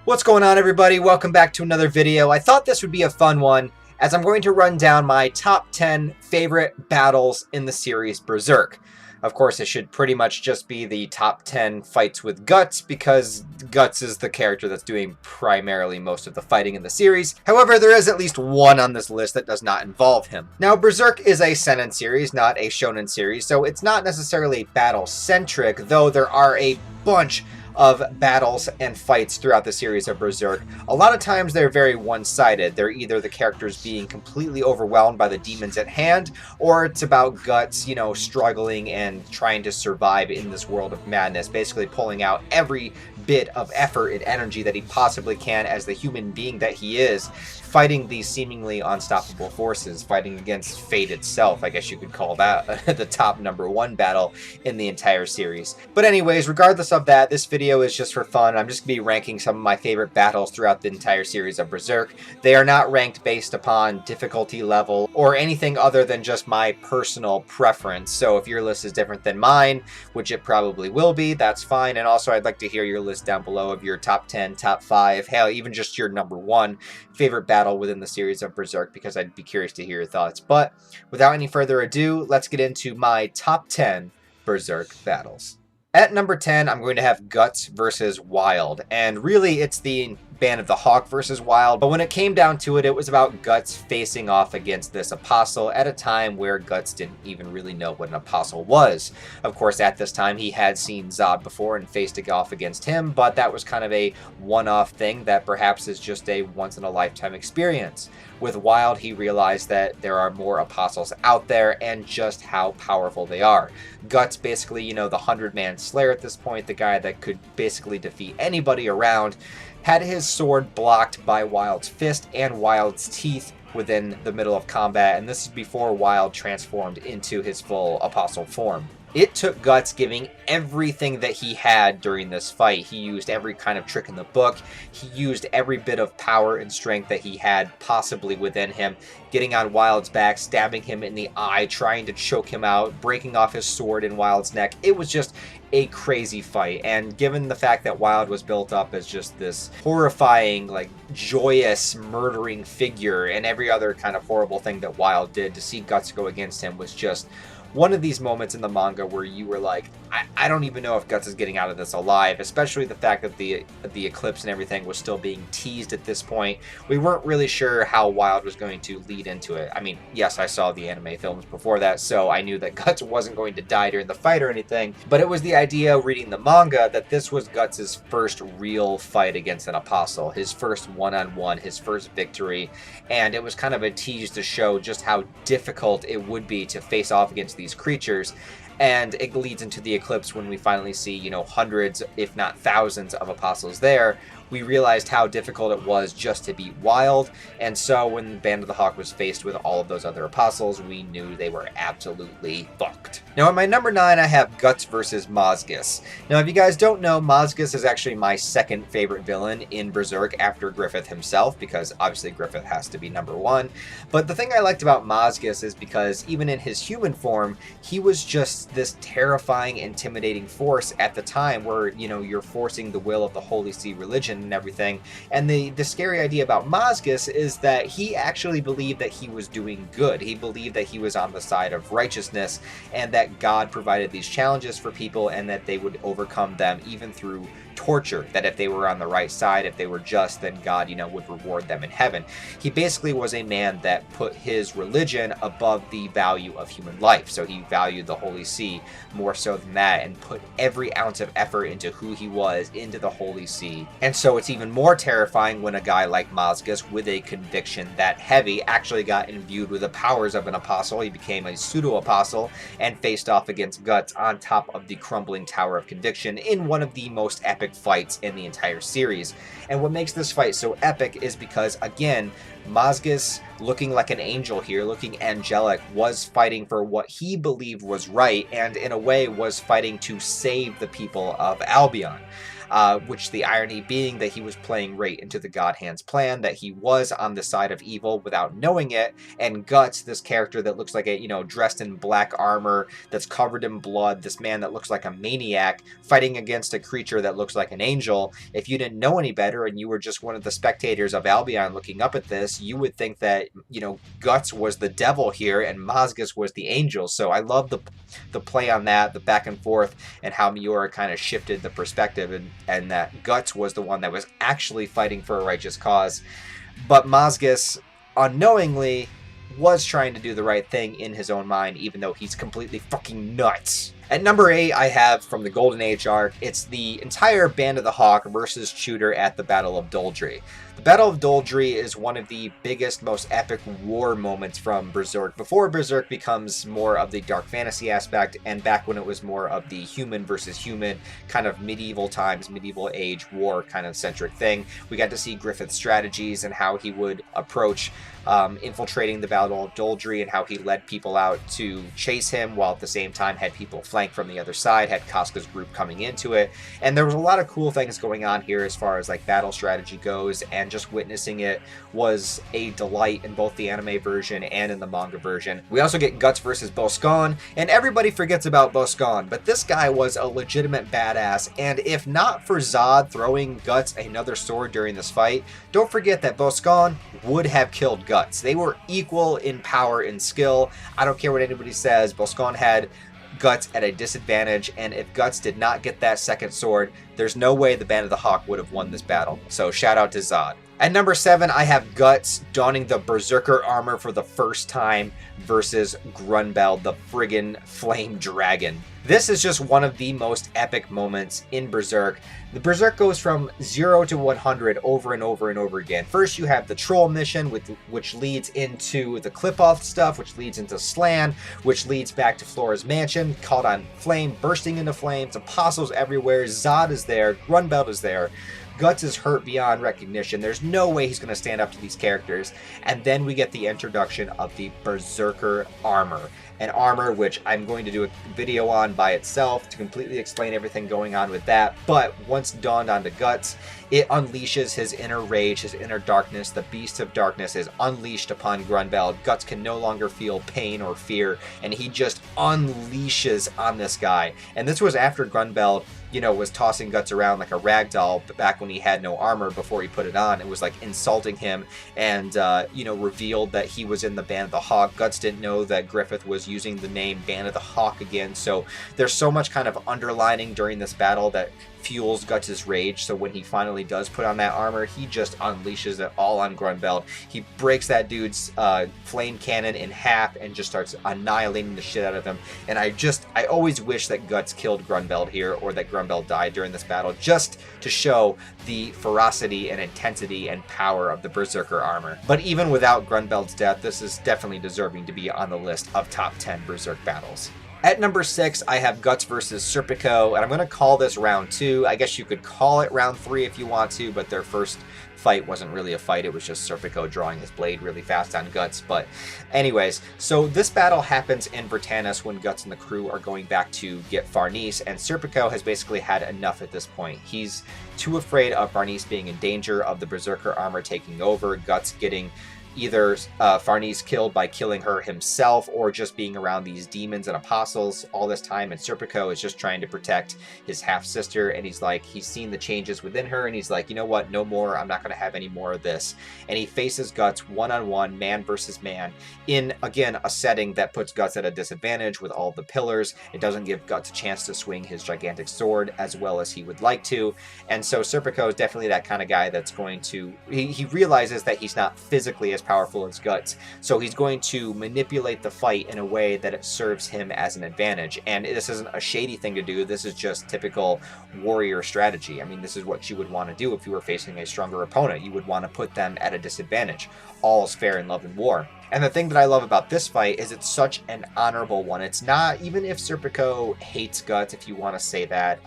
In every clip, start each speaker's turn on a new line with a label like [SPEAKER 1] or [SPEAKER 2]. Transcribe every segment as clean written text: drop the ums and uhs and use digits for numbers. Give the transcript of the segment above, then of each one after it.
[SPEAKER 1] What's going on, everybody? Welcome back to another video. I thought this would be a fun one, as I'm going to run down my top 10 favorite battles in the series Berserk. Of course, it should pretty much just be the top 10 fights with Guts, because Guts is the character that's doing primarily most of the fighting in the series. However, there is at least one on this list that does not involve him. Now, Berserk is a seinen series, not a shonen series, so it's not necessarily battle-centric, though there are a bunch of battles and fights throughout the series of Berserk. A lot of times they're very one-sided. They're either the characters being completely overwhelmed by the demons at hand, or it's about Guts, struggling and trying to survive in this world of madness, basically pulling out every bit of effort and energy that he possibly can as the human being that he is, fighting these seemingly unstoppable forces, fighting against fate itself. I guess you could call that the top #1 battle in the entire series. But anyways, regardless of that, this video is just for fun. I'm just going to be ranking some of my favorite battles throughout the entire series of Berserk. They are not ranked based upon difficulty level or anything other than just my personal preference. So if your list is different than mine, which it probably will be, that's fine. And also I'd like to hear your list down below of your top 10, top 5, hell, even just your #1 favorite battle within the series of Berserk, because I'd be curious to hear your thoughts. But without any further ado, let's get into my top 10 Berserk battles. At number 10, I'm going to have Guts versus Wild, and really it's the Band of the Hawk versus Wild, but when it came down to it, it was about Guts facing off against this apostle at a time where Guts didn't even really know what an apostle was. Of course, at this time, he had seen Zod before and faced off against him, but that was kind of a one-off thing that perhaps is just a once-in-a-lifetime experience. With Wild, he realized that there are more apostles out there and just how powerful they are. Guts, basically, the 100-man slayer at this point, the guy that could basically defeat anybody around, had his sword blocked by Wild's fist and Wild's teeth within the middle of combat, and this is before Wild transformed into his full apostle form. It took Guts giving everything that he had during this fight. He used every kind of trick in the book. He used every bit of power and strength that he had possibly within him, getting on Wild's back, stabbing him in the eye, trying to choke him out, breaking off his sword in Wild's neck. It was just a crazy fight, and given the fact that Wild was built up as just this horrifying, joyous, murdering figure, and every other kind of horrible thing that Wild did, to see Guts go against him was just one of these moments in the manga where you were like, I don't even know if Guts is getting out of this alive, especially the fact that the eclipse and everything was still being teased at this point. We weren't really sure how Wild was going to lead into it. I mean, yes, I saw the anime films before that, so I knew that Guts wasn't going to die during the fight or anything, but it was the idea reading the manga that this was Guts' first real fight against an apostle, his first one-on-one, his first victory, and it was kind of a tease to show just how difficult it would be to face off against these creatures. And it leads into the eclipse when we finally see, hundreds, if not thousands of apostles there. We realized how difficult it was just to beat Wild, and so when Band of the Hawk was faced with all of those other apostles, we knew they were absolutely fucked. Now, at my number 9, I have Guts versus Mazgis. Now, if you guys don't know, Mazgis is actually my second favorite villain in Berserk after Griffin himself, because obviously Griffin has to be #1. But the thing I liked about Mazgis is because even in his human form, he was just this terrifying, intimidating force at the time where, you're forcing the will of the Holy See religion and everything. And the scary idea about Mazgis is that he actually believed that he was doing good. He believed that he was on the side of righteousness, and that God provided these challenges for people and that they would overcome them even through torture, that if they were on the right side, if they were just, then God, would reward them in heaven. He basically was a man that put his religion above the value of human life. So he valued the Holy See more so than that, and put every ounce of effort into who he was into the Holy See. And so it's even more terrifying when a guy like Mazgis, with a conviction that heavy, actually got imbued with the powers of an apostle. He became a pseudo-apostle and faced off against Guts on top of the crumbling Tower of Conviction in one of the most epic fights in the entire series. And what makes this fight so epic is because, again, Mazgis looking like an angel here, looking angelic, was fighting for what he believed was right, and in a way was fighting to save the people of Albion. Which the irony being that he was playing right into the God Hand's plan, that he was on the side of evil without knowing it, and Guts, this character that looks like a, dressed in black armor, that's covered in blood, this man that looks like a maniac, fighting against a creature that looks like an angel. If you didn't know any better and you were just one of the spectators of Albion looking up at this, you would think that, Guts was the devil here and Mazgis was the angel. So I love the play on that, the back and forth, and how Miura kind of shifted the perspective, and that Guts was the one that was actually fighting for a righteous cause. But Mazgis, unknowingly, was trying to do the right thing in his own mind, even though he's completely fucking nuts. At number 8, I have from the Golden Age arc, it's the entire Band of the Hawk versus Shooter at the Battle of Doldrey. The Battle of Doldrey is one of the biggest, most epic war moments from Berserk, before Berserk becomes more of the dark fantasy aspect, and back when it was more of the human versus human, kind of medieval times, medieval age war kind of centric thing. We got to see Griffith's strategies and how he would approach infiltrating the Battle of Doldrey, and how he led people out to chase him, while at the same time had people flank from the other side, had Casca's group coming into it. And there was a lot of cool things going on here as far as like battle strategy goes, and just witnessing it was a delight in both the anime version and in the manga version. We also get Guts versus Boscon, and everybody forgets about Boscon, but this guy was a legitimate badass, and if not for Zod throwing Guts another sword during this fight, don't forget that Boscon would have killed Guts. They were equal in power and skill. I don't care what anybody says, Boscon had Guts at a disadvantage, and if Guts did not get that second sword, there's no way the Band of the Hawk would have won this battle. So shout out to Zod. At number 7, I have Guts donning the Berserker armor for the first time versus Grunbeld, the friggin' flame dragon. This is just one of the most epic moments in Berserk. The Berserk goes from 0 to 100 over and over and over again. First, you have the Troll mission, which leads into the Clip-Off stuff, which leads into Slan, which leads back to Flora's mansion, caught on flame, bursting into flames, apostles everywhere, Zod is there, Grunbeld is there. Guts is hurt beyond recognition. There's no way he's going to stand up to these characters. And then we get the introduction of the Berserker armor. An armor which I'm going to do a video on by itself to completely explain everything going on with that. But once donned onto Guts, it unleashes his inner rage, his inner darkness. The Beast of Darkness is unleashed upon Grunbeld. Guts can no longer feel pain or fear, and he just unleashes on this guy. And this was after Grunbeld, was tossing Guts around like a rag doll back when he had no armor before he put it on. It was like insulting him and, revealed that he was in the Band of the Hawk. Guts didn't know that Griffith was using the name Band of the Hawk again. So there's so much kind of underlining during this battle that fuels Guts' rage. So when he finally does put on that armor, he just unleashes it all on Grunbeld. He breaks that dude's flame cannon in half and just starts annihilating the shit out of him. And I always wish that Guts killed Grunbeld here, or that Grunbeld died during this battle, just to show the ferocity and intensity and power of the Berserker armor. But even without Grunbeld's death, this is definitely deserving to be on the list of top 10 Berserk battles. At number 6, I have Guts versus Serpico, and I'm going to call this round 2. I guess you could call it round 3 if you want to, but their first fight wasn't really a fight. It was just Serpico drawing his blade really fast on Guts. But anyways, so this battle happens in Vertanis when Guts and the crew are going back to get Farnese, and Serpico has basically had enough at this point. He's too afraid of Farnese being in danger, of the Berserker armor taking over, Guts getting either Farnese killed by killing her himself, or just being around these demons and apostles all this time, and Serpico is just trying to protect his half-sister, and he's seen the changes within her, and he's like, you know what, no more, I'm not going to have any more of this. And he faces Guts one-on-one, man versus man, in, again, a setting that puts Guts at a disadvantage with all the pillars. It doesn't give Guts a chance to swing his gigantic sword as well as he would like to, and so Serpico is definitely that kind of guy that's going to, he realizes that he's not physically as powerful as Guts, so he's going to manipulate the fight in a way that it serves him as an advantage. And this isn't a shady thing to do, this is just typical warrior strategy. I mean, this is what you would want to do if you were facing a stronger opponent. You would want to put them at a disadvantage. All is fair in love and war. And the thing that I love about this fight is it's such an honorable one. It's not, even if Serpico hates Guts, if you want to say that,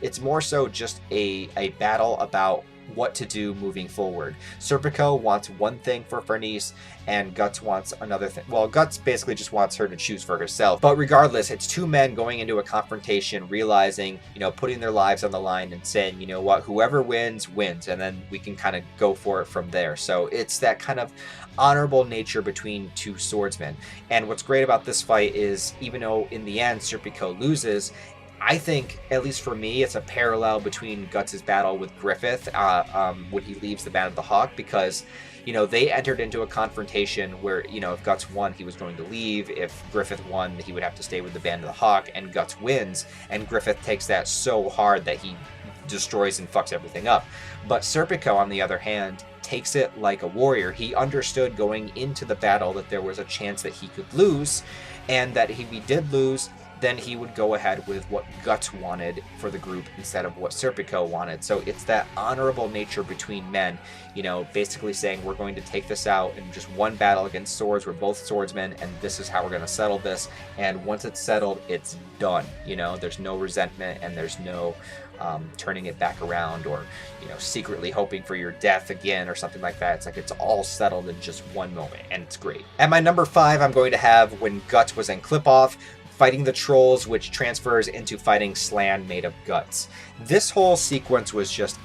[SPEAKER 1] it's more so just a battle about what to do moving forward. Serpico wants one thing for Fernice, and Guts wants another thing. Well, Guts basically just wants her to choose for herself. But regardless, it's two men going into a confrontation, realizing, you know, putting their lives on the line and saying, you know what, whoever wins, wins. And then we can kind of go for it from there. So it's that kind of honorable nature between two swordsmen. And what's great about this fight is, even though in the end Serpico loses, I think, at least for me, it's a parallel between Guts' battle with Griffin when he leaves the Band of the Hawk, because, you know, they entered into a confrontation where, you know, if Guts won, he was going to leave. If Griffin won, he would have to stay with the Band of the Hawk, and Guts wins, and Griffin takes that so hard that he destroys and fucks everything up. But Serpico, on the other hand, takes it like a warrior. He understood going into the battle that there was a chance that he could lose, and that if he did lose, then he would go ahead with what Guts wanted for the group instead of what Serpico wanted. So it's that honorable nature between men, you know, basically saying we're going to take this out in just one battle against swords. We're both swordsmen, and this is how we're going to settle this. And once it's settled, it's done. You know, there's no resentment, and there's no turning it back around, or, you know, secretly hoping for your death again or something like that. It's like it's all settled in just one moment, and it's great. At my number 5, I'm going to have when Guts was in Clip-Off, fighting the trolls, which transfers into fighting Slan made of guts. This whole sequence was just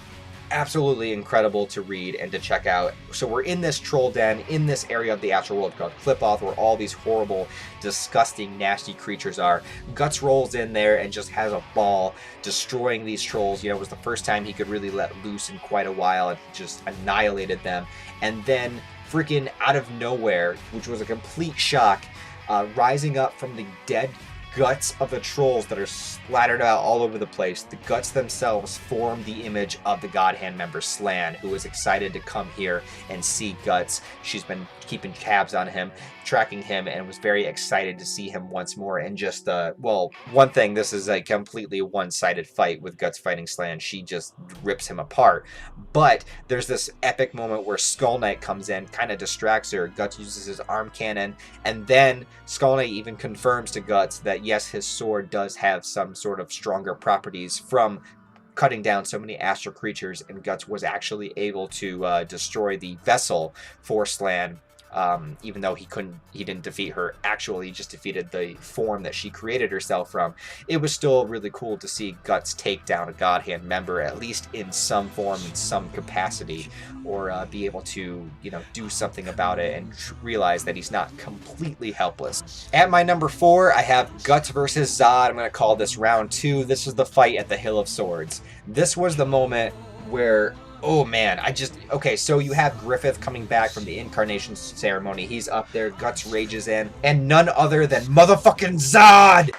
[SPEAKER 1] absolutely incredible to read and to check out. So we're in this troll den, in this area of the actual world called Clip-Off, where all these horrible, disgusting, nasty creatures are. Guts rolls in there and just has a ball destroying these trolls. You know, it was the first time he could really let loose in quite a while, and just annihilated them. And then freaking out of nowhere, which was a complete shock, rising up from the dead guts of the trolls that are splattered out all over the place, the guts themselves form the image of the God Hand member Slan, who is excited to come here and see Guts. She's been keeping tabs on him, tracking him, and was very excited to see him once more. And just, well, one thing, this is a completely one-sided fight with Guts fighting Slan. She just rips him apart. But there's this epic moment where Skull Knight comes in, kind of distracts her. Guts uses his arm cannon, and then Skull Knight even confirms to Guts that yes, his sword does have some sort of stronger properties from cutting down so many astral creatures, and Guts was actually able to destroy the vessel for Slan. Even though he didn't defeat her actually, he just defeated the form that she created herself from. It was still really cool to see Guts take down a God Hand member, at least in some form, in some capacity, or be able to, you know, do something about it and realize that he's not completely helpless. At my number 4, I have Guts versus Zod. I'm going to call this round 2. This is the fight at the Hill of Swords. This was the moment where, oh man, okay, so you have Griffin coming back from the incarnation ceremony. He's up there, Guts rages in, and none other than motherfucking Zod!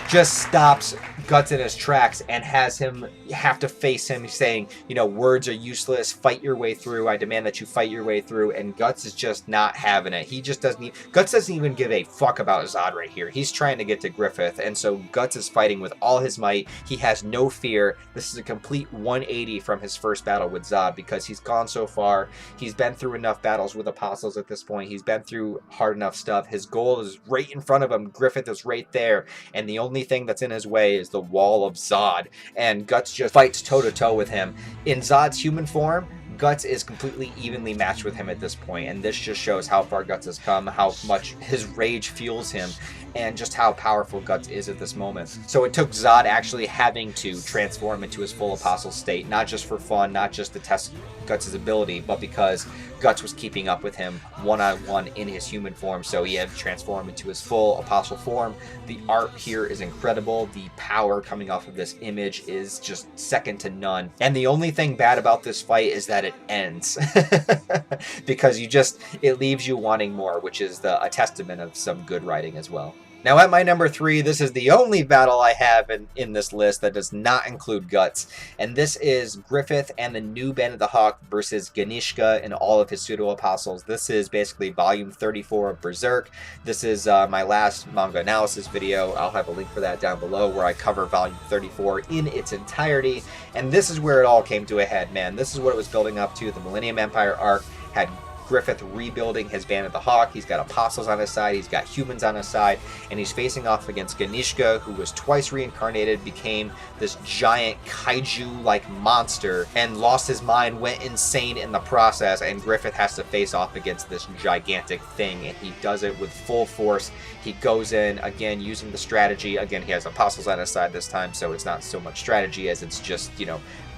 [SPEAKER 1] Just stops Guts in his tracks and has him have to face him saying, you know, words are useless, fight your way through, I demand that you fight your way through. And Guts is just not having it. He just Guts doesn't even give a fuck about Zod right here. He's trying to get to Griffin, and so Guts is fighting with all his might. He has no fear. This is a complete 180 from his first battle with Zod, because he's gone so far. He's been through enough battles with apostles at this point. He's been through hard enough stuff. His goal is right in front of him. Griffin is right there, and the only thing that's in his way is the wall of Zod, and Guts just fights toe-to-toe with him. In Zod's human form, Guts is completely evenly matched with him at this point, and this just shows how far Guts has come, how much his rage fuels him, and just how powerful Guts is at this moment. So it took Zod actually having to transform into his full apostle state, not just for fun, not just to test Guts' ability, but because Guts was keeping up with him one-on-one in his human form, so he had to transform into his full apostle form. The art here is incredible. The power coming off of this image is just second to none. And the only thing bad about this fight is that it ends. Because it leaves you wanting more, which is a testament of some good writing as well. Now at my number 3, this is the only battle I have in this list that does not include Guts, and this is Griffin and the new Band of the Hawk versus Ganesha and all of his pseudo-apostles. This is basically volume 34 of Berserk. This is my last manga analysis video. I'll have a link for that down below, where I cover volume 34 in its entirety, and this is where it all came to a head, man. This is what it was building up to. The Millennium Empire arc had Griffith rebuilding his Band of the Hawk. He's got apostles on his side, he's got humans on his side, and he's facing off against Ganesha, who was twice reincarnated, became this giant kaiju-like monster, and lost his mind, went insane in the process, and Griffith has to face off against this gigantic thing, and he does it with full force. He goes in, again, using the strategy. Again, he has apostles on his side this time, so it's not so much strategy as it's just,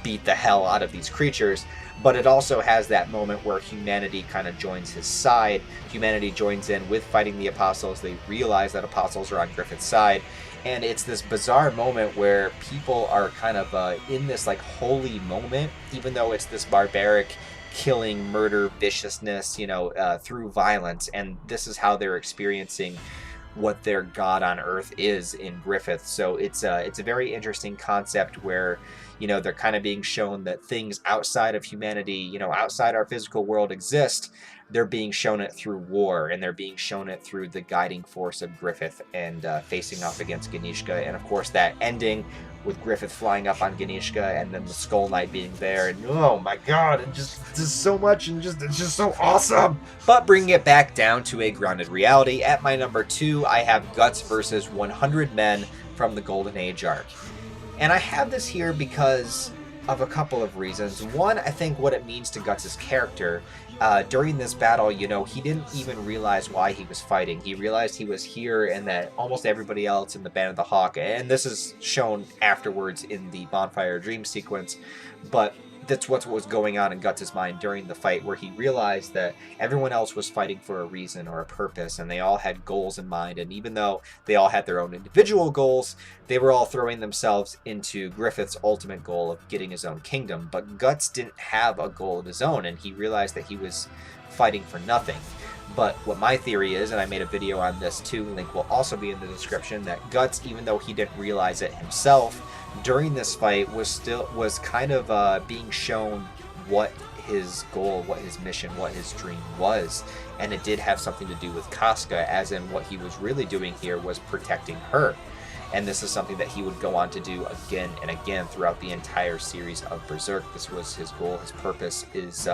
[SPEAKER 1] beat the hell out of these creatures. But it also has that moment where humanity kind of joins his side. Humanity joins in with fighting the apostles. They realize that apostles are on Griffith's side. And it's this bizarre moment where people are kind of in this like holy moment, even though it's this barbaric killing, murder, viciousness, through violence. And this is how they're experiencing what their god on earth is in Griffith. So it's a very interesting concept where they're kind of being shown that things outside of humanity, outside our physical world exist. They're being shown it through war, and they're being shown it through the guiding force of Griffith and facing off against Ganesha. And of course that ending with Griffith flying up on Ganesha and then the Skull Knight being there, and oh my god, it just does so much, and it's just so awesome. But bringing it back down to a grounded reality, at my number 2, I have Guts versus 100 Men from the Golden Age arc. And I have this here because of a couple of reasons. One, I think what it means to Guts' character. During this battle, he didn't even realize why he was fighting. He realized he was here and that almost everybody else in the Band of the Hawk, and this is shown afterwards in the Bonfire Dream sequence, but that's what was going on in Guts' mind during the fight, where he realized that everyone else was fighting for a reason or a purpose, and they all had goals in mind, and even though they all had their own individual goals, they were all throwing themselves into Griffith's ultimate goal of getting his own kingdom. But Guts didn't have a goal of his own, and he realized that he was fighting for nothing. But what my theory is, and I made a video on this too, link will also be in the description, that Guts, even though he didn't realize it himself, during this fight was kind of being shown what his goal, what his mission, what his dream was. And it did have something to do with Casca, as in what he was really doing here was protecting her. And this is something that he would go on to do again and again throughout the entire series of Berserk. This was his goal, his purpose is,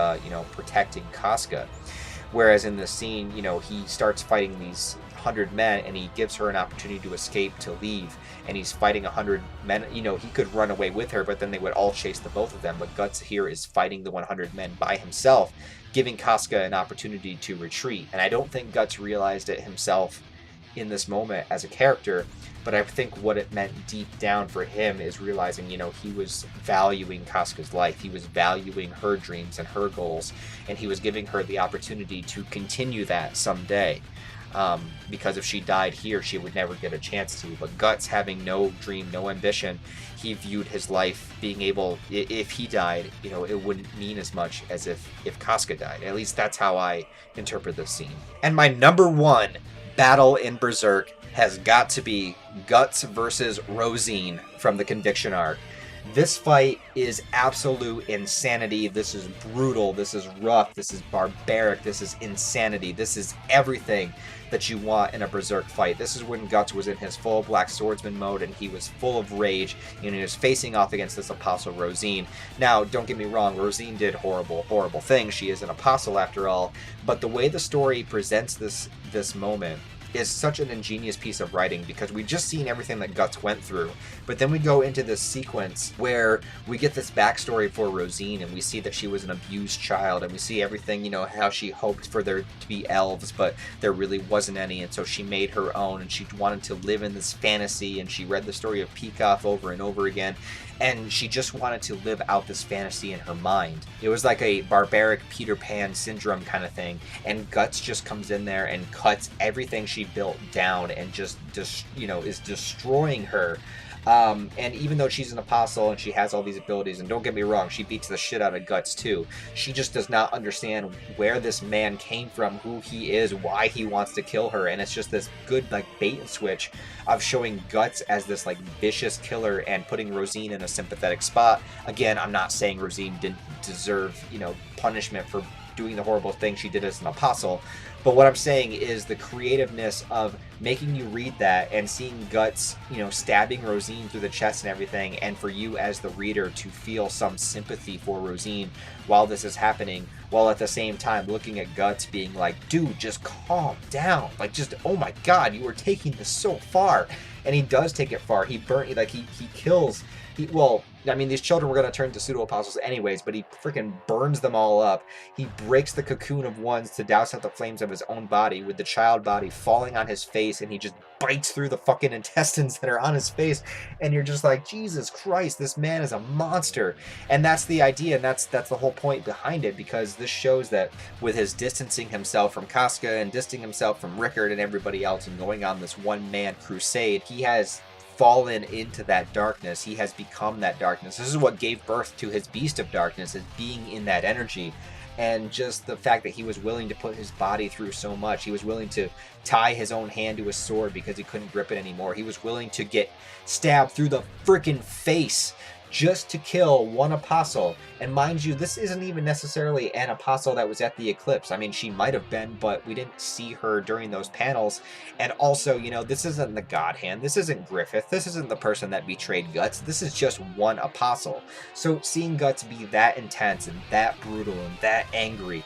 [SPEAKER 1] protecting Casca. Whereas in this scene, he starts fighting these 100 men, and he gives her an opportunity to escape, to leave, and he's fighting 100 men. He could run away with her, but then they would all chase the both of them. But Guts here is fighting the 100 men by himself, giving Casca an opportunity to retreat. And I don't think Guts realized it himself in this moment as a character, but I think what it meant deep down for him is realizing, he was valuing Casca's life. He was valuing her dreams and her goals, and he was giving her the opportunity to continue that someday. Because if she died here, she would never get a chance to. But Guts, having no dream, no ambition, he viewed his life being able, if he died, it wouldn't mean as much as if Casca died. At least that's how I interpret this scene. And my number 1 battle in Berserk has got to be Guts versus Rosine from the Conviction arc. This fight is absolute insanity. This is brutal. This is rough. This is barbaric. This is insanity. This is everything that you want in a Berserk fight. This is when Guts was in his full Black Swordsman mode, and he was full of rage, and he was facing off against this apostle Rosine. Now, don't get me wrong, Rosine did horrible, horrible things. She is an apostle after all, but the way the story presents this moment is such an ingenious piece of writing, because we just seen everything that Guts went through, but then we go into this sequence where we get this backstory for Rosine, and we see that she was an abused child, and we see everything, how she hoped for there to be elves, but there really wasn't any, and so she made her own, and she wanted to live in this fantasy, and she read the story of Peacock over and over again, and she just wanted to live out this fantasy in her mind. It was like a barbaric Peter Pan syndrome kind of thing, and Guts just comes in there and cuts everything she built down and just is destroying her. And even though she's an apostle and she has all these abilities, and don't get me wrong, she beats the shit out of Guts too, she just does not understand where this man came from, who he is, why he wants to kill her, and it's just this good bait and switch of showing Guts as this vicious killer and putting Rosine in a sympathetic spot. Again, I'm not saying Rosine didn't deserve punishment for doing the horrible thing she did as an apostle, But what I'm saying is the creativeness of making you read that and seeing Guts, you know, stabbing Rosine through the chest and everything, and for you as the reader to feel some sympathy for Rosine while this is happening, while at the same time looking at Guts being like, dude, just calm down. Like, just, oh my God, you were taking this so far. And he does take it far. He kills, well, I mean, these children were going to turn to pseudo-apostles anyways, but he freaking burns them all up. He breaks the cocoon of ones to douse out the flames of his own body, with the child body falling on his face, and he just bites through the fucking intestines that are on his face, and you're just like, Jesus Christ, this man is a monster. And that's the idea, and that's the whole point behind it, because this shows that with his distancing himself from Casca and distancing himself from Rickard and everybody else and going on this one-man crusade, he has fallen into that darkness. He has become that darkness. This is what gave birth to his beast of darkness, is being in that energy. And just the fact that he was willing to put his body through so much. He was willing to tie his own hand to his sword because he couldn't grip it anymore. He was willing to get stabbed through the freaking face just to kill one apostle. And mind you, this isn't even necessarily an apostle that was at the eclipse. I mean, she might have been, but we didn't see her during those panels. And also, you know, this isn't the God Hand. This isn't Griffith. This isn't the person that betrayed Guts. This is just one apostle. So seeing Guts be that intense and that brutal and that angry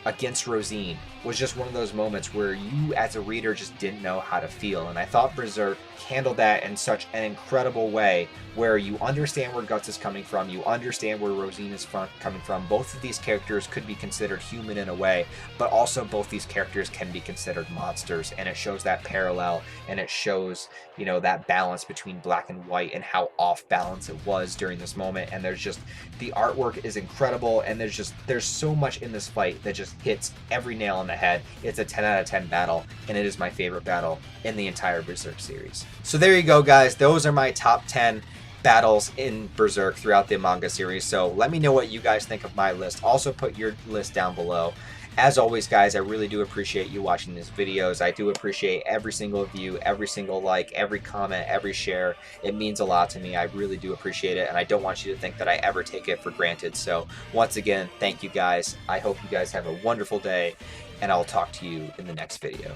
[SPEAKER 1] against Rosine was just one of those moments where you as a reader just didn't know how to feel. And I thought Berserk handled that in such an incredible way, where you understand where Guts is coming from, you understand where Rosine is coming from. Both of these characters could be considered human in a way, but also both these characters can be considered monsters, and it shows that parallel, and it shows, you know, that balance between black and white and how off balance it was during this moment. And there's just, the artwork is incredible, and there's so much in this fight that just hits every nail on the head. It's a 10 out of 10 battle, and it is my favorite battle in the entire Berserk series. So there you go, guys. Those are my top 10 battles in Berserk throughout the manga series. So let me know what you guys think of my list. Also put your list down below. As always, guys, I really do appreciate you watching these videos. I do appreciate every single view, every single like, every comment, every share. It means a lot to me. I really do appreciate it, and I don't want you to think that I ever take it for granted. So once again, thank you guys. I hope you guys have a wonderful day, and I'll talk to you in the next video.